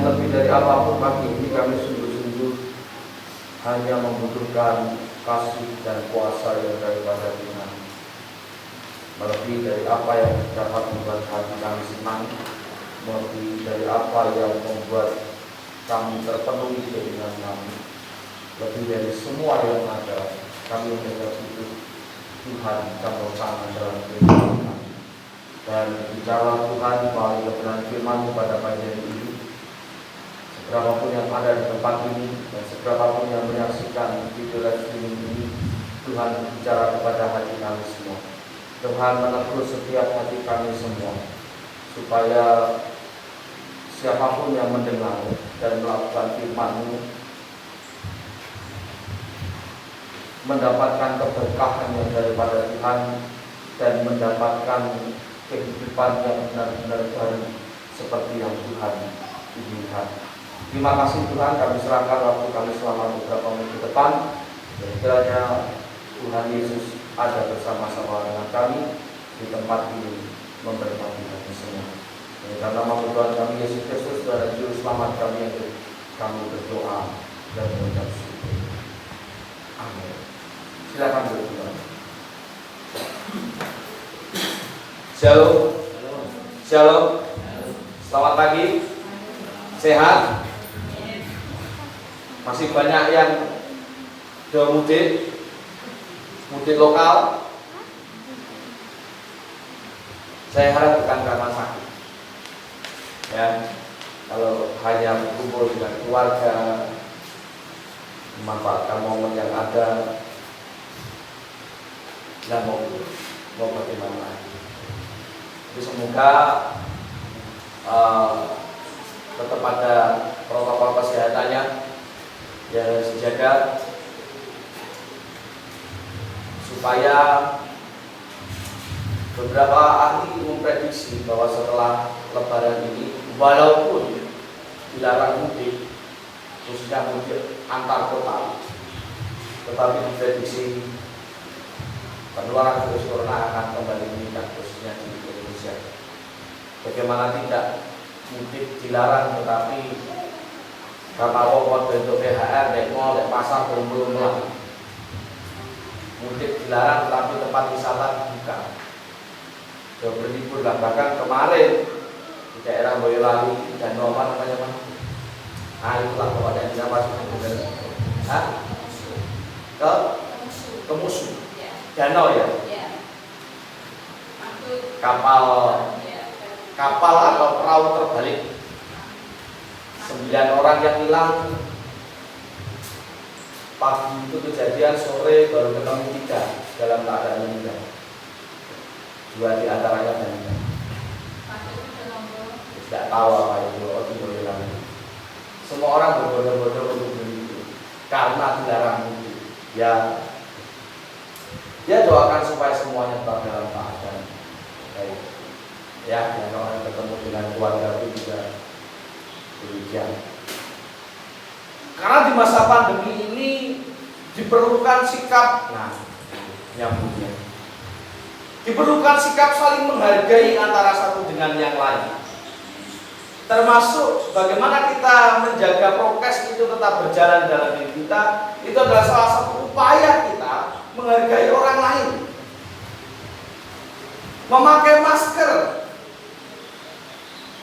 lebih dari apapun pagi ini kami sungguh-sungguh hanya membutuhkan kasih dan kuasa yang daripada Tuhan. Melebihi dari apa yang dapat membuat hati kami senang, melebihi dari apa yang membuat kami terpenuhi keinginan kami, lebih dari semua yang ada, kami hanya butuh Tuhan campur tangan dalam kehidupan kami. Dan bicara Tuhan melalui kebenaran firman-Mu pada pagi hari ini, seberapapun yang ada di tempat ini dan seberapapun yang menyaksikan video live streaming ini, Tuhan bicara kepada hati kami semua. Tuhan menegur setiap hati kami semua, supaya siapapun yang mendengar dan melakukan firman-Mu mendapatkan keberkahan yang daripada Tuhan dan mendapatkan kehidupan yang benar-benar baru seperti yang Tuhan inginkan. Terima kasih Tuhan, kami serahkan waktu kami selama beberapa menit ke depan, dan kiranya Tuhan Yesus ada bersama-sama dengan kami di tempat ini memberkati kami semua. Dalam nama Tuhan kami Yesus Kristus dan Juru Selamat kami yang kami berdoa dan mengucap syukur. Amin. Silakan berdoa. Shalom. Shalom. Selamat pagi. Sehat? Masih banyak yang sudah mudik lokal. Saya harap bukan karena sakit. Ya, kalau hanya berkumpul dengan keluarga, memanfaatkan momen yang ada, dan mau bagaimana lagi. Jadi semoga tetap ada protokol kesehatannya yang harus dijaga, supaya beberapa ahli memprediksi bahwa setelah Lebaran ini, walaupun dilarang mudik, khususnya mudik antar kota, tetapi diprediksi penularan virus corona akan kembali meningkat, khususnya di Indonesia. Bagaimana tidak mudik dilarang, tetapi kapal bentuk PHR, dek mall, dek pasar belum mulai. Mudik dilarang, tetapi tempat wisata dibuka. Sudah berlibur lah, bahkan kemarin di daerah Boyolali dan Roma namanya mana? Nah itulah pokoknya dia masuk ke musuh danau ya. Kapal atau perahu terbalik. 9 orang yang hilang. Pagi itu kejadian, sore baru ketemu 3 dalam keadaan meninggal. 2 di antaranya meninggal. Tidak tahu apa itu. Semua orang berbondong-bondong untuk begitu karena dilarang mudik. Ya doakan supaya semuanya tetap dalam keadaan baik. Ya, yang orang bertemu dengan keluarga itu juga demikian. Karena di masa pandemi ini diperlukan sikap, nyambungnya. Diperlukan sikap saling menghargai antara satu dengan yang lain. Termasuk bagaimana kita menjaga prokes itu tetap berjalan dalam diri kita. Itu adalah salah satu upaya kita menghargai orang lain. Memakai masker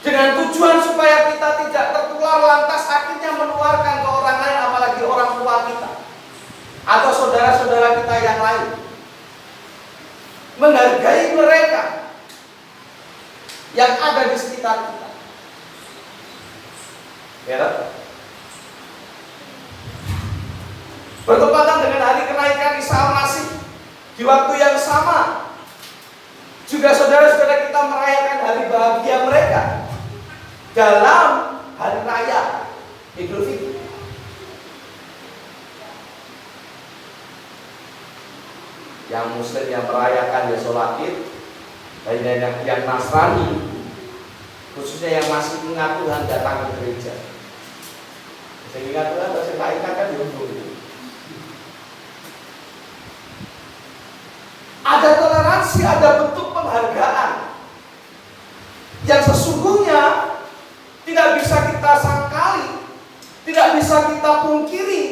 dengan tujuan supaya kita tidak tertular, lantas akhirnya menularkan ke orang lain, apalagi orang tua kita atau saudara-saudara kita yang lain. Menghargai mereka yang ada di sekitar kita. Ya, bertepatan dengan hari kenaikan Isa Al-Masih, di waktu yang sama juga saudara-saudara kita merayakan hari bahagia mereka dalam hari raya Idul Fitri. Yang Muslim yang merayakan ya sholat Id, dan yang Nasrani khususnya yang masih ingat Tuhan datang ke gereja. Sehingga Tuhan terus lainnya kan diundur. Ada toleransi, ada bentuk penghargaan yang sesungguhnya tidak bisa kita sangka bisa kita pungkiri.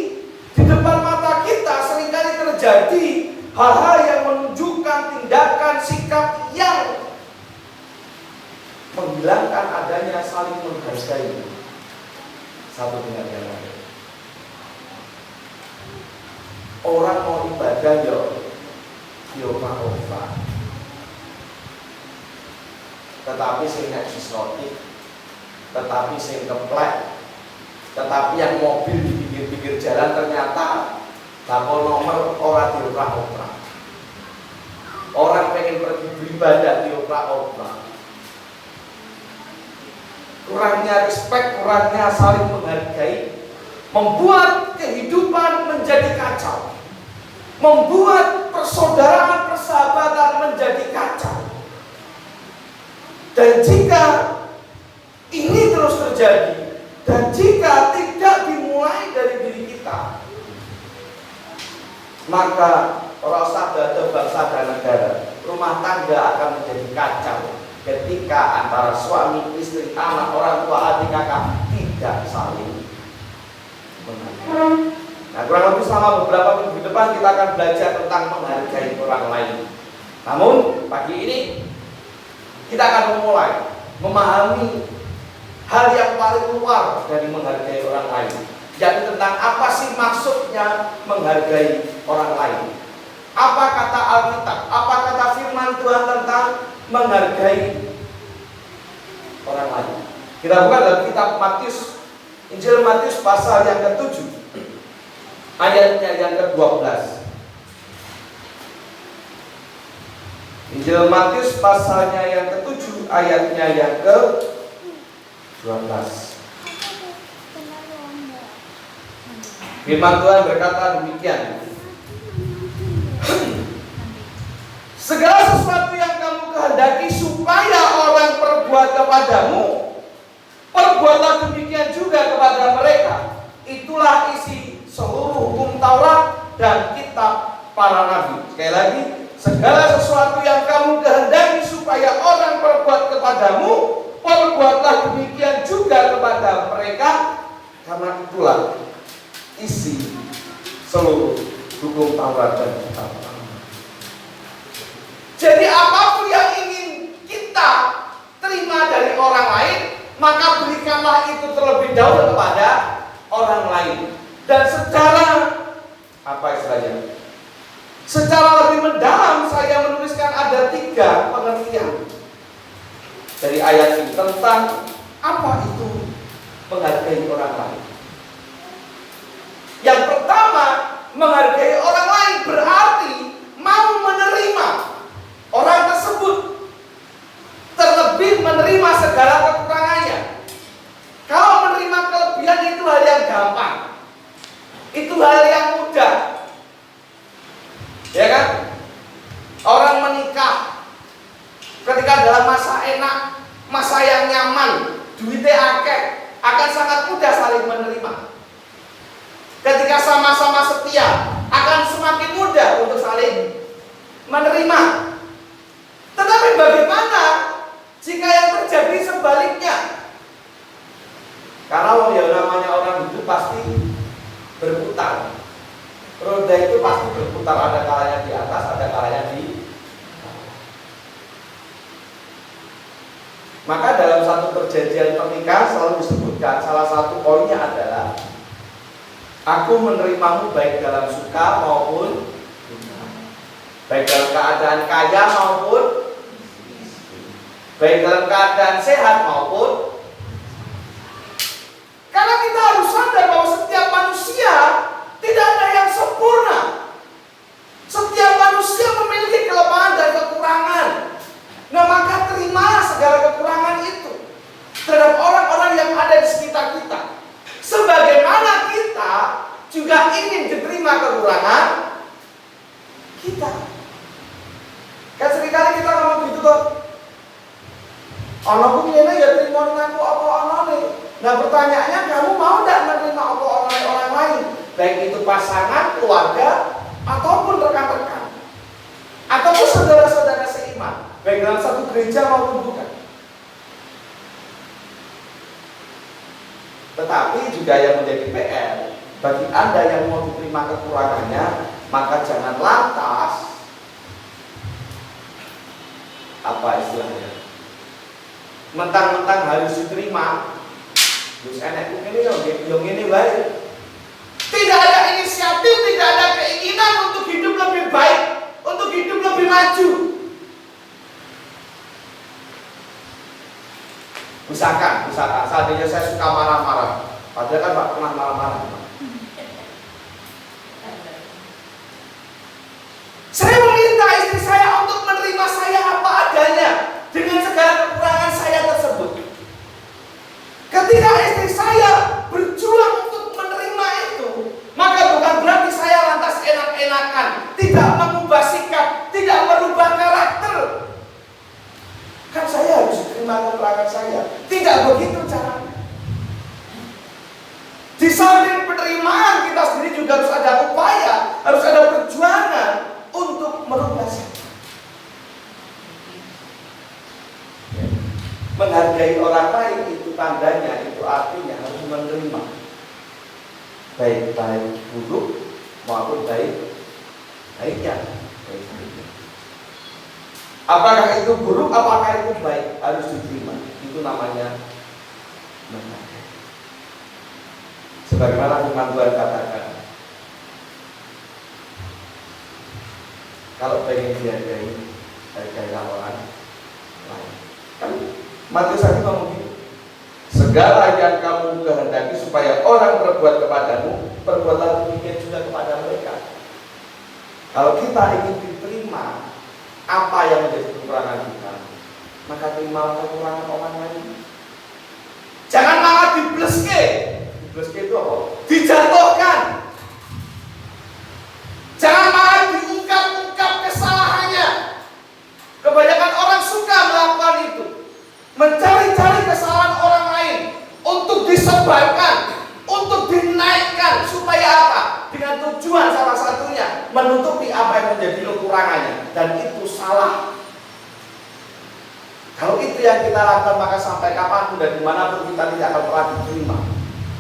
Di depan mata kita seringkali terjadi hal-hal yang menunjukkan tindakan sikap yang menghilangkan adanya saling menghargai satu dengan yang lain. Orang mau ibadah yo pak, tetapi sing nek disnotik, tetapi sing keplek, tetapi yang mobil di pinggir-pinggir jalan ternyata bakal nomor ora dioprak-oprak. Orang pengen pergi beribadah dioprak-oprak. Kurangnya respect, kurangnya saling menghargai, membuat kehidupan menjadi kacau, membuat persaudaraan persahabatan menjadi kacau. Dan jika ini terus terjadi, dan jika tidak dimulai dari diri kita, maka rasa bangsa dan negara, rumah tangga akan menjadi kacau. Ketika antara suami, istri, anak, orang tua, adik, kakak tidak saling menghargai. Nah, kurang lebih selama beberapa minggu depan kita akan belajar tentang menghargai orang lain. Namun pagi ini kita akan memulai memahami hal yang paling luar dari menghargai orang lain, yaitu tentang apa sih maksudnya menghargai orang lain. Apa kata Alkitab, apa kata firman Tuhan tentang menghargai orang lain. Kita buka dalam kitab Matius, Injil Matius pasal yang ke-7, ayatnya yang ke-12. Injil Matius pasalnya yang ke-7, ayatnya yang ke-12. Firman Tuhan berkata demikian. Segala sesuatu yang kamu kehendaki supaya orang perbuat kepadamu, perbuatlah demikian juga kepada mereka. Itulah isi seluruh hukum Taurat dan kitab para nabi. Sekali lagi, segala sesuatu yang kamu kehendaki supaya orang perbuat kepadamu, perbuatlah demikian juga kepada mereka. Karena itulah isi seluruh hukum Taurat dan kitab. Jadi apapun yang ingin kita terima dari orang lain, maka berikanlah itu terlebih dahulu kepada orang lain. Dan secara apa istilahnya? Secara lebih mendalam saya menuliskan ada 3 pengertian dari ayat ini tentang apa itu menghargai orang lain. Yang pertama, menghargai orang lain berarti mau menerima orang tersebut, terlebih menerima segala kekurangannya. Kalau menerima kelebihan itu hal yang gampang, itu hal yang mudah, ya kan? Orang menikah ketika dalam masa enak, masa yang nyaman, duitnya akeh, akan sangat mudah saling menerima. Ketika sama-sama setia, akan semakin mudah untuk saling menerima. Tetapi bagaimana jika yang terjadi sebaliknya? Karena ya namanya orang hidup pasti berputar. Roda itu pasti berputar, ada kalanya di atas, ada kalanya di bawah. Maka dalam satu perjanjian pernikahan selalu disebutkan, salah satu poinnya adalah aku menerimamu baik dalam suka maupun baik dalam keadaan kaya maupun baik dalam keadaan sehat maupun. Karena kita harus sadar bahwa setiap manusia tidak ada yang sempurna. Setiap manusia memiliki kelemahan dan kekurangan. Nah, maka terimalah segala kekurangan itu terhadap orang-orang yang ada di sekitar kita. Sebagaimana kita juga ingin diterima kekurangan kita. Kan seringkali kita ngomong gitu kok. Anakku ngene ya terima denganku apa anane. Nah, pertanyaannya, kamu mau tidak menerima apa orang lain, baik itu pasangan, keluarga, ataupun rekan-rekan, ataupun saudara-saudara seiman, baik dalam satu gereja maupun bukan. Tetapi juga yang menjadi PR bagi Anda yang mau diterima kekurangannya, maka jangan lantas apa istilahnya, mentang-mentang harus diterima, terus enak yang ini baik. Tidak ada inisiatif, tidak ada keinginan untuk hidup lebih baik, untuk hidup lebih maju. Misalkan seandainya saya suka marah-marah, padahal kan Pak pernah marah-marah. Saya meminta istri saya untuk menerima saya apa adanya dengan segala kekurangan saya tersebut. Ketika istri saya berjuang untuk menerima itu, maka bukan berarti saya lantas enak-enakan, tidak mengubah sikap, tidak merubah karakter. Kan saya harus terima kekurangan saya. Tidak begitu caranya. Di samping penerimaan, kita sendiri juga harus ada upaya, harus ada perjuangan untuk merubah sikap. Menghargai orang lain itu tandanya, itu artinya harus menerima baik buruk maupun baiknya. Apakah itu buruk, apakah itu baik, harus diterima. Itu namanya menghargai. Sebagaimana firman Tuhan katakan, kalau pengen dihargai, hargailah orang lain. Kan Matius tadi ngomong gitu. Segala yang kamu kehendaki supaya orang berbuat kepadamu, perbuatlah demikian juga kepada mereka. Kalau kita ingin diterima apa yang menjadi kekurangan kita, maka terima kekurangan orang lain. Jangan malah dibleske. Dibleske itu apa? Dijatuhkan. Jangan malah diungkap-ungkap kesalahannya. Kebanyakan orang suka melakukan itu, mencari-cari kesalahan orang lain untuk disebarkan, untuk dinaikkan, supaya apa? Dengan tujuan salah satunya menutupi apa yang menjadi kekurangannya, dan itu salah. Kalau itu yang kita lakukan, maka sampai kapanpun dan dimanapun kita tidak akan pernah diterima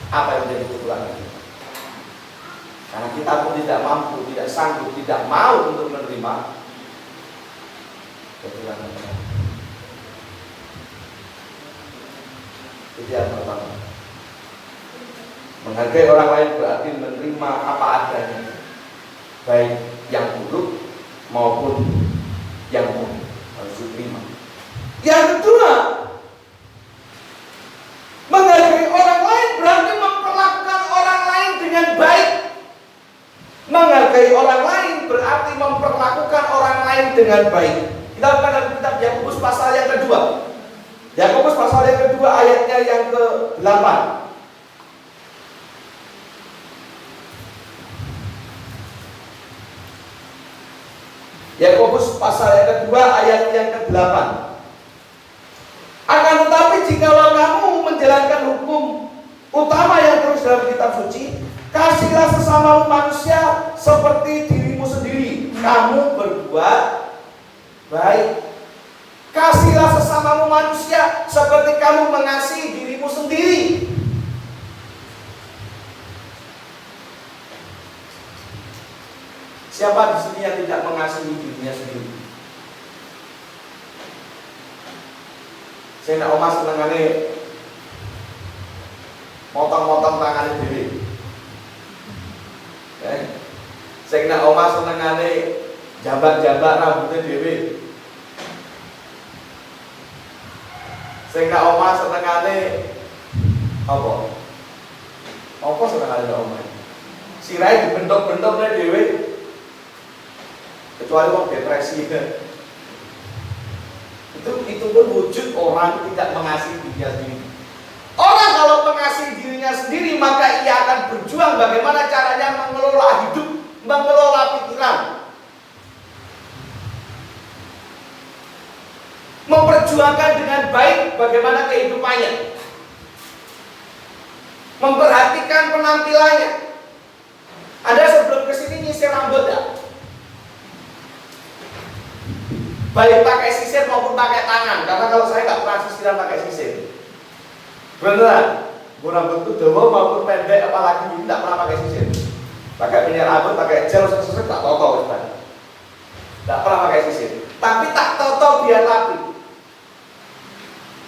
apa yang menjadi kekurangan kita. Karena kita pun tidak mampu, tidak sanggup, tidak mau untuk menerima kekurangan kita. Itu yang pertama. Menghargai orang lain berarti menerima apa adanya, baik yang buruk maupun yang baik, harus diterima. Yang kedua, menghargai orang lain berarti memperlakukan orang lain dengan baik. Menghargai orang lain berarti memperlakukan orang lain dengan baik. Kita buka dalam kitab Yakobus pasal yang kedua. Yakobus pasal yang kedua ayatnya yang ke-8. Yakobus pasal yang kedua ayat yang ke-8. Akan tetapi jikalau kamu menjalankan hukum utama yang terus dalam kitab suci, kasihlah sesamamu manusia seperti dirimu sendiri. Kamu berbuat baik. Kasihlah sesamamu manusia seperti kamu mengasihi dirimu sendiri. Siapa di sini yang tidak mengasihi dirinya sendiri? Saya nak omah senengane motong-motong tangannya diri. Saya nak omah senengane jabat-jabat rambutnya diri. Saya nak omah senengane apa? Apa senengane omah? Sirai dibentuk-bentuknya diri. Kecuali orang depresi itu pun wujud orang tidak mengasihi dirinya sendiri. Orang kalau mengasihi dirinya sendiri, maka ia akan berjuang bagaimana caranya mengelola hidup, mengelola pikiran, memperjuangkan dengan baik bagaimana kehidupannya, memperhatikan penampilannya. Anda sebelum kesini nyisir rambut ya? Baik pakai sisir maupun pakai tangan. Karena kalau saya nggak pernah sisiran pakai sisir. Beneran. Mau rambut itu dawa maupun pendek, apalagi tidak pernah pakai sisir. Pakai minyak rambut, pakai gel, sesek tak toto Ustaz. Tidak pernah pakai sisir. Tapi tak toto biar rapi.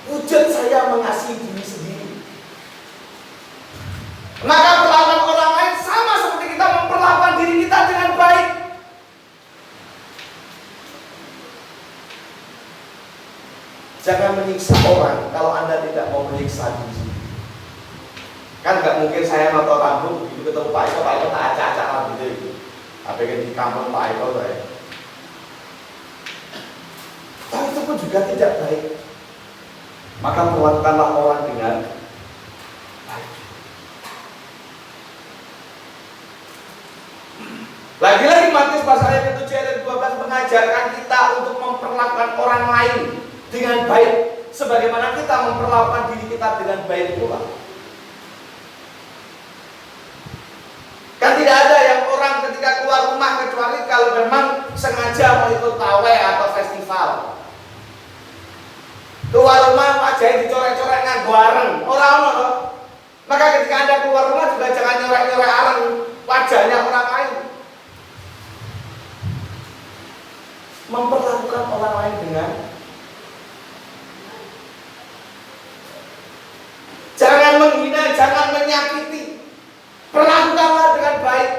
Wujud saya mengasihi diri sendiri. Maka perlakuan orang lain sama seperti kita memperlakukan diri kita dengan baik. Jangan menyiksa orang kalau Anda tidak mau menyiksa diri sendiri. Kan nggak mungkin saya nonton rambut begitu ketemu Pak Eko tak acak-acak rambutnya itu. Apa yang di kampung Pak Eko saya. Tapi itu pun juga tidak baik. Maka perlakukanlah orang dengan baik. Lagi-lagi Matius pasal yang ke-7 ayat 12 mengajarkan kita untuk memperlakukan orang lain dengan baik, sebagaimana kita memperlakukan diri kita dengan baik pula. Kan tidak ada yang orang ketika keluar rumah kecuali kalau memang sengaja mau ikut pawai atau festival. Keluar rumah wajahnya dicorek-corek nganggo areng, orang. Maka ketika Anda keluar rumah juga jangan nyorek-nyorek areng wajahnya orang lain. Memperlakukan orang lain dengan jangan menghina, jangan menyakiti. Perlakukanlah dengan baik.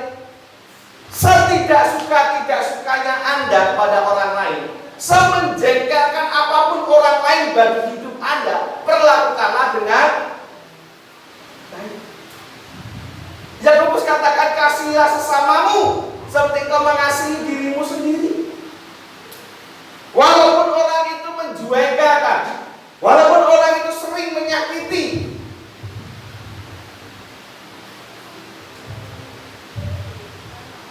Setidak sukanya Anda kepada orang lain, semenjengkelkan apapun orang lain bagi hidup Anda, perlakukanlah dengan baik. Yakobus katakan, kasihilah sesamamu seperti kau mengasihi dirimu sendiri. Walaupun orang itu menjuenggakan, walaupun orang itu sering menyakiti,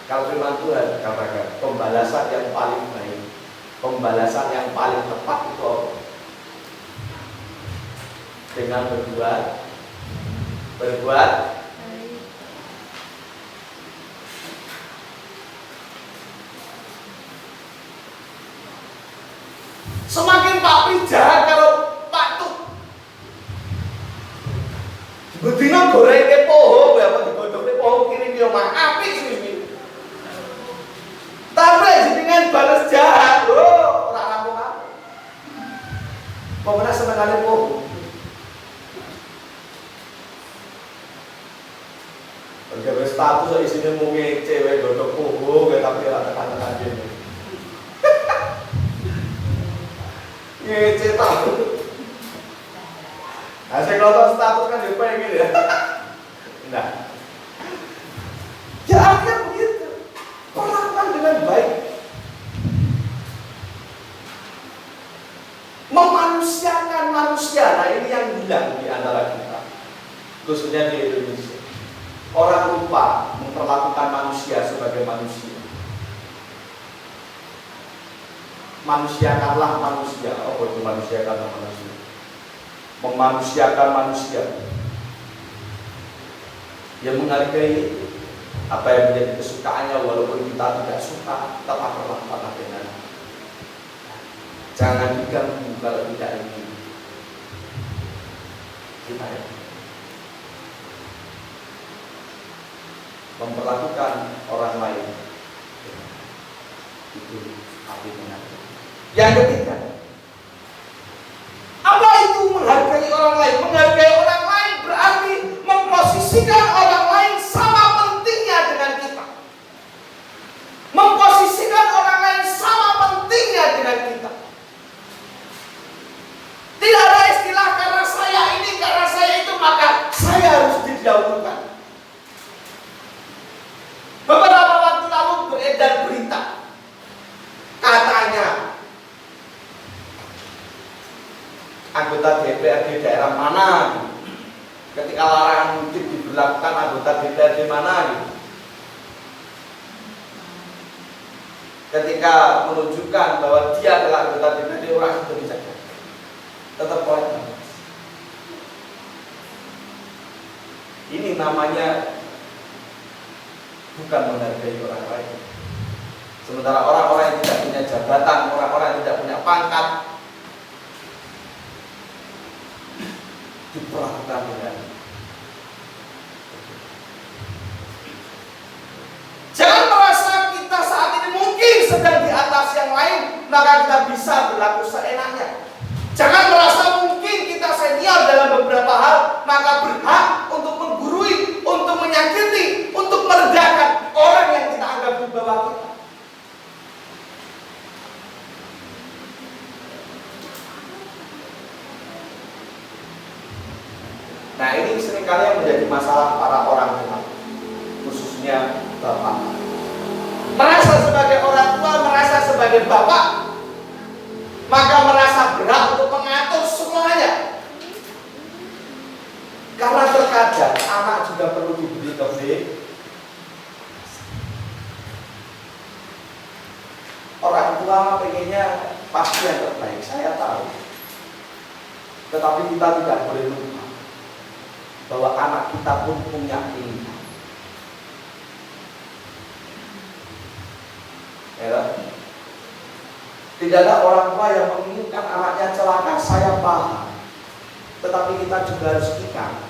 kalau firman Tuhan katakan pembalasan yang paling baik, pembalasan yang paling tepat itu apa? Dengan berbuat semakin papi jahat kalau patuh. Betina goreng ke poho, apa digodok ke poho kirim dia mah api sih. Tapi jenengan balas jahat, orang rampung apa? Pokoknya seneng kali poho. Kalau status isinya mau cewek godok poho, tapi orang tekan-tekan dia. Ngece tahu. Nah, saya nonton status kan dia pengen ya. Nah, ya akhirnya begitu. Perlakukan dengan baik. Memanusiakan manusia. Nah, ini yang hilang di antara kita, khususnya di Indonesia. Orang lupa memperlakukan manusia sebagai manusia. Manusiakanlah manusia. Oh, itu manusiakanlah manusia. Memanusiakan manusia. Dia menghargai apa yang menjadi kesukaannya, walaupun kita tidak suka, tetap perlakukan dengan. Jangan diganggu kalau tidak ingin. Kita ya. Memperlakukan orang lain itu artinya. Yang ketiga, apa itu menghargai orang lain? Menghargai orang lain berarti memposisikan orang lain sama pentingnya dengan kita. Memposisikan orang lain sama pentingnya dengan kita. Tidak ada istilah karena saya ini, karena saya itu, maka saya harus didahulukan. Beberapa waktu lalu beredar berita, katanya anggota DPRD daerah mana ketika larangan mudik diberlakukan, anggota DPRD mana ketika menunjukkan bahwa dia adalah anggota DPRD, orang itu bisa tetap oleh. Ini namanya bukan menghargai orang lain. Sementara orang-orang yang tidak punya jabatan, orang-orang yang tidak punya pangkat, diperlakukan dengan maka kita bisa berlaku seenaknya. Jangan merasa mungkin kita senior dalam beberapa hal, maka berhak untuk menggurui, untuk menyakiti, untuk merendahkan orang yang kita anggap di bawah kita. Nah, ini seringkali yang menjadi masalah para orang tua, khususnya bapak. Merasa sebagai orang tua, merasa sebagai bapak, maka merasa berhak untuk mengatur semuanya. Karena terkadang anak juga perlu diberi kebebasan. Orang tua pengennya pasti yang terbaik, saya tahu. Tetapi kita tidak boleh lupa bahwa anak kita pun punya pilihan. Ya, tidak ada orang tua yang menginginkan anaknya celaka, saya paham. Tetapi kita juga harus ingat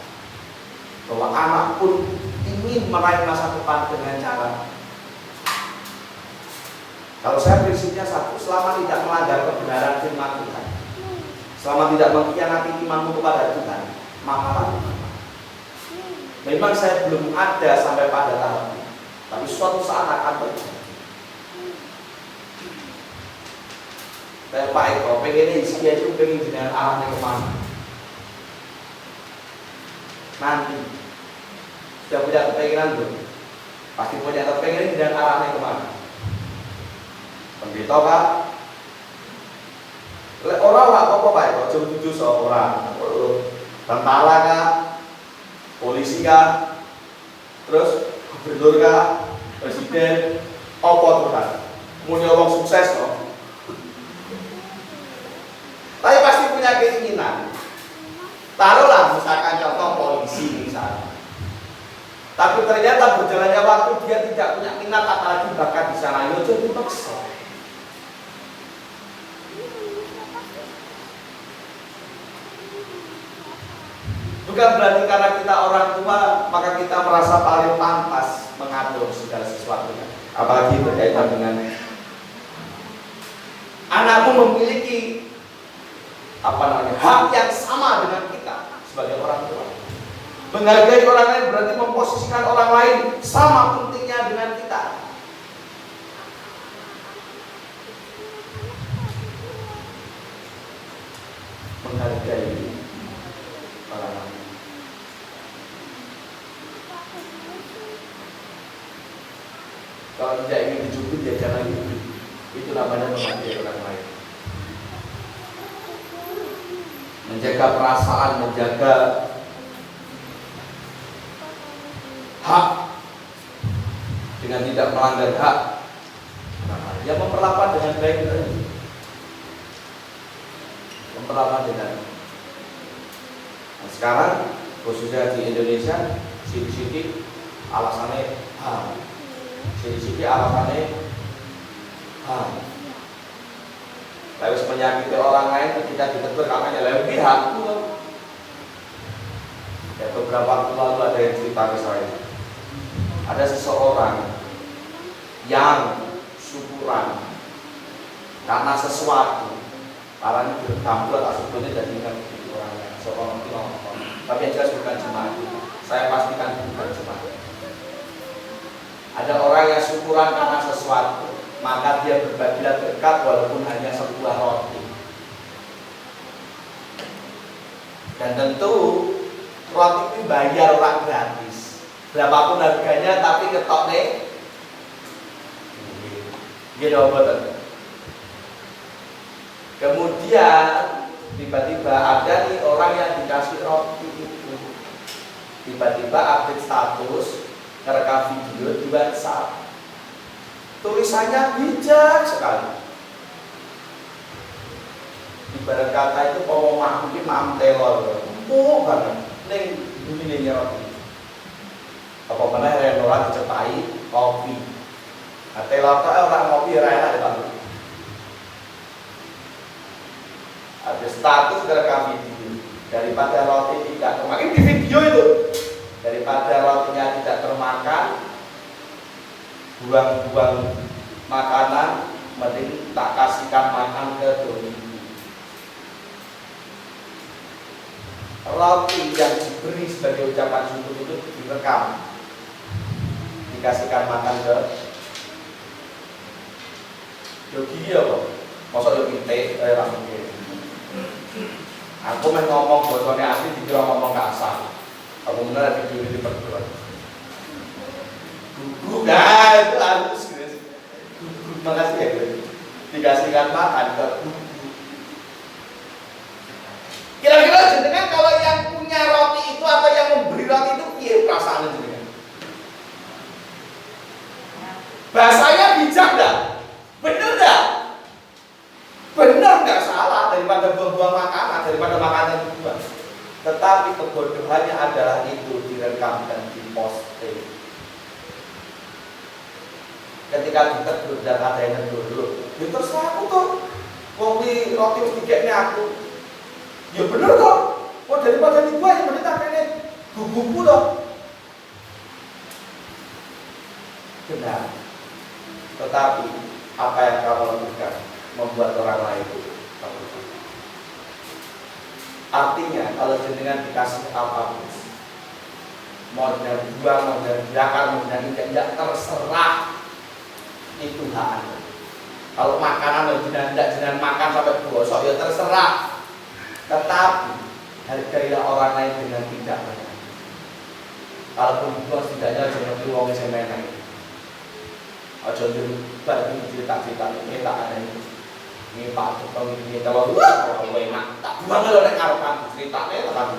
bahwa anak pun ingin meraih masa depan dengan cara. Kalau saya prinsipnya satu, selama tidak melanggar kebenaran firman Tuhan, selama tidak mengkhianati imanmu kepada Tuhan, maka lakukan. Memang saya belum ada sampai pada tahap ini, tapi suatu saat akan terjadi. Kayak Pak Eko, pengennya Hizkia itu pengen dengan arahnya kemana? Nanti sudah punya kepengenan belum? Pasti punya kepengenan dengan arahnya kemana? Pendeta Pak? Orang lah apa Pak Eko? Jauh tujuh seorang, tentara Kak? Polisi Kak? Terus gubernur Kak? Presiden? Apa tuh Kak? Mau nyolong sukses loh. Tapi pasti punya keinginan. Taruhlah misalkan contoh polisi misalnya. Tapi ternyata berjalannya waktu dia tidak punya minat apalagi bakat di sana. Yo jadi paksa. Bukan berarti karena kita orang tua maka kita merasa paling pantas mengatur segala sesuatunya. Apalagi berkaitan dengan anakmu memiliki hak yang sama dengan kita sebagai orang tua. Menghargai orang lain berarti memposisikan orang lain sama pentingnya dengan kita. Menghargai orang lain. Kalau tidak ingin dijubit ya jangan jubit. Itu namanya menghargai orang lain. Menjaga perasaan, menjaga hak dengan tidak melanggar hak. Ya memperlakukan dengan baik tadi. Memperlakukan dengan. Nah, sekarang khususnya di Indonesia, sidik-sidik alasannya HAM. Sidik-sidik alasannya HAM. Harus menyakiti orang lain ketika ditegur katanya lebih hakku. Ya beberapa waktu lalu ada yang cerita ke saya. Ada seseorang yang syukuran karena sesuatu. Karena ini berkampul atau sebetulnya jadi ingat orang lain. Seorang itu ngomong. Tapi yang jelas bukan jemaat. Saya pastikan bukan jemaat. Ada orang yang syukuran karena sesuatu. Maka dia berbagilah berkat walaupun hanya sebuah roti. Dan tentu roti itu bayar orang gratis. Berapapun harganya tapi ketok nih. Gitu betul. Kemudian tiba-tiba ada nih orang yang dikasih roti itu. Tiba-tiba update status, ngerekam video di WhatsApp. Tulisannya bijak sekali. Ibarat kata itu ngomong mungkin mam telor, empuk banget. Neng bunyi roti. Apa mana Renora dicepai kopi. Nah, telor itu orang kopi enak ya Pak. Ada status ngerekam video. Daripada roti tidak termakan di video itu. Daripada rotinya tidak termakan, buang-buang makanan, mending tak kasihkan makan ke duniaku. Roti yang diberi sebagai ucapan syukur itu direkam, dikasihkan makan ke Yogi ya kok, masa Yogi teh rambutnya. Aku main ngomong bosone asli dikira ngomong kasar. Aku bener video ini perguruan. Gugu dah itu halus guys. Gugu makasih ya guys. Dikasihkan makan ke gugu. Kira-kira jenengan kalau yang punya roti itu atau yang memberi roti itu piye perasaannya jenengan? Bahasanya bijak dah. Bener dah. Benar nggak salah daripada buang-buang makanan, daripada makanan dibuang. Tetapi kebodohannya adalah itu direkam dan diposting. Ketika ditegur dan ada yang negur dulu, ya terserah aku tuh. Wong di roti tiketnya aku. Ya bener kok. Oh daripada dibuang yang penting tak pengen gugupu loh. Benar. Tetapi apa yang kamu lakukan membuat orang lain terluka. Artinya kalau jenengan dikasih apapun, mau dari buang, mau dari bakar, mau dari tidak terserah, itu hak Anda. Kalau makanan jenengan makan sampai bosok ya terserah. Tetapi hargailah orang lain dengan tidak banyak. Kalaupun bos tidaknya jangan diwongin semenang. Ojo bagi cerita-cerita ini tak ada ini Pak Jokowi ini kalau enak tak buang kalau nek karo kamu ceritane tak kamu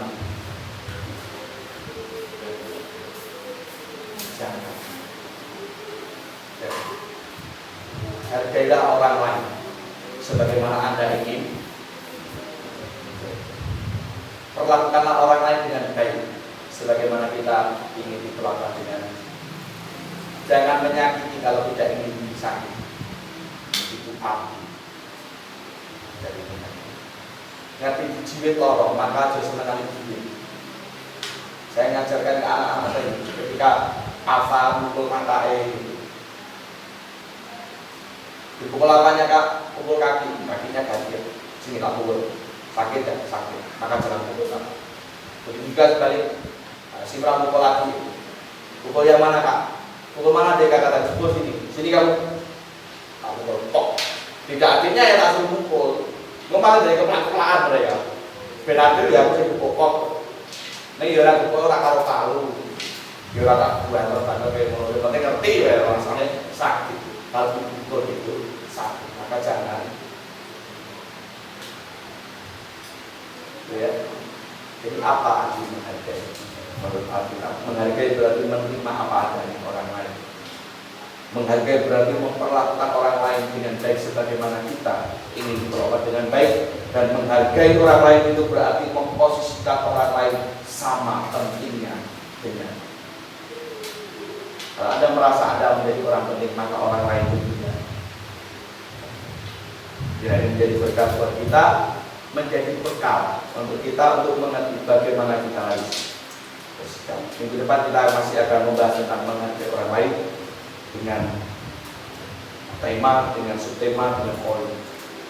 jangan hargailah orang lain sebagaimana Anda ingin, perlakukanlah orang lain dengan baik sebagaimana kita ingin diperlakukan dengan. Jangan menyakiti kalau tidak ingin disakiti. Itu api dari penyakit. Ngerti jiwit lorong, maka aja senang jiwit. Saya ngajarkan ke anak-anak saya ketika Alfa mukul matae, dipukul apanya kak? Pukul kaki, kakinya ganti. Sini tak pukul, sakit ya sakit. Maka jangan pukul sama. Begitu juga sebalik, Simra mukul lagi. Pukul yang mana kak? Pukul mana dia kata pukul sini kamu. Kamu pukul. Tidak artinya ya tak suruh mukul. Ngomong dari kepelaan mereka. Benar ya aku sih pukul. Nih orang pukul orang karo kalu. Ya orang tak buat tertanda kayak mau penting ngerti ya rasanya sakit. Kalau dipukul itu sakit, maka jangan. Ya. Jadi apa arti menghargai? Menurut Alkitab, menghargai berarti menerima apa adanya orang lain. Menghargai berarti memperlakukan orang lain dengan baik sebagaimana kita ingin diperlakukan dengan baik. Dan menghargai orang lain itu berarti memposisikan orang lain sama pentingnya dengan. Kalau Anda merasa Anda menjadi orang penting, maka orang lain itu tidak. Jadi menjadi berkat buat kita, menjadi bekal untuk kita untuk mengerti bagaimana kita harus. Minggu depan kita masih akan membahas tentang menghargai orang lain dengan tema, dengan subtema, dengan poin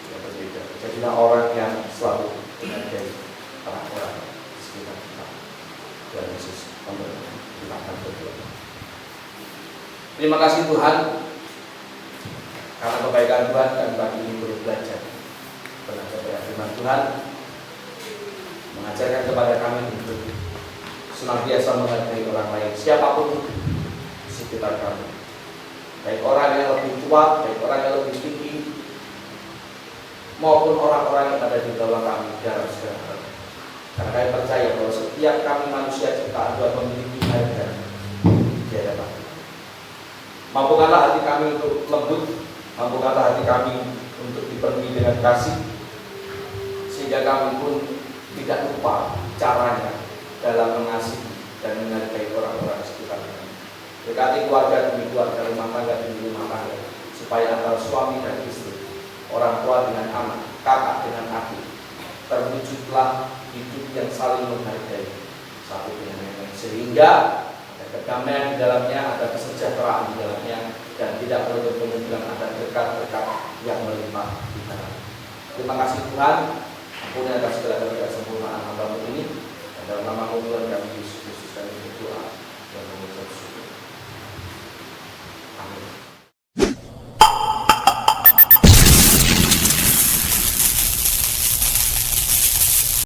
yang berbeda. Jadilah orang yang selalu menghargai orang-orang sekitar kita. Tuhan Yesus memberkati kita akan berdoa. Terima kasih Tuhan karena kebaikan Tuhan dan pagi ini boleh belajar belajar firman Tuhan, mengajarkan kepada kami untuk senantiasa menghargai orang lain siapapun itu di sekitar kami, baik orang yang lebih tua, baik orang yang lebih tinggi, maupun orang-orang yang ada di bawah kami dalam segala hal. Karena kami percaya bahwa setiap kami manusia ciptaan Tuhan memiliki harga di hadapan. Mampukanlah hati kami untuk lembut, mampukanlah hati kami untuk dipenuhi dengan kasih, sehingga kami pun tidak lupa caranya dalam mengasihi dan menghargai orang-orang sekitar kami. Berkati keluarga demi keluarga, rumah tangga demi rumah tangga, supaya antara suami dan istri, orang tua dengan anak, kakak dengan adik, terwujudlah hidup yang saling menghargai satu dengan yang lain, sehingga ada kedamaian di dalamnya, ada kesejahteraan di dalamnya, dan tidak perlu kemungkinan ada berkat-berkat yang melimpah kita. Terima kasih Tuhan, ampuni atas segala ketidaksampurnaan hamba-Mu ini. Dan dalam nama Tuhan kami Yesus Kristus kami berdoa.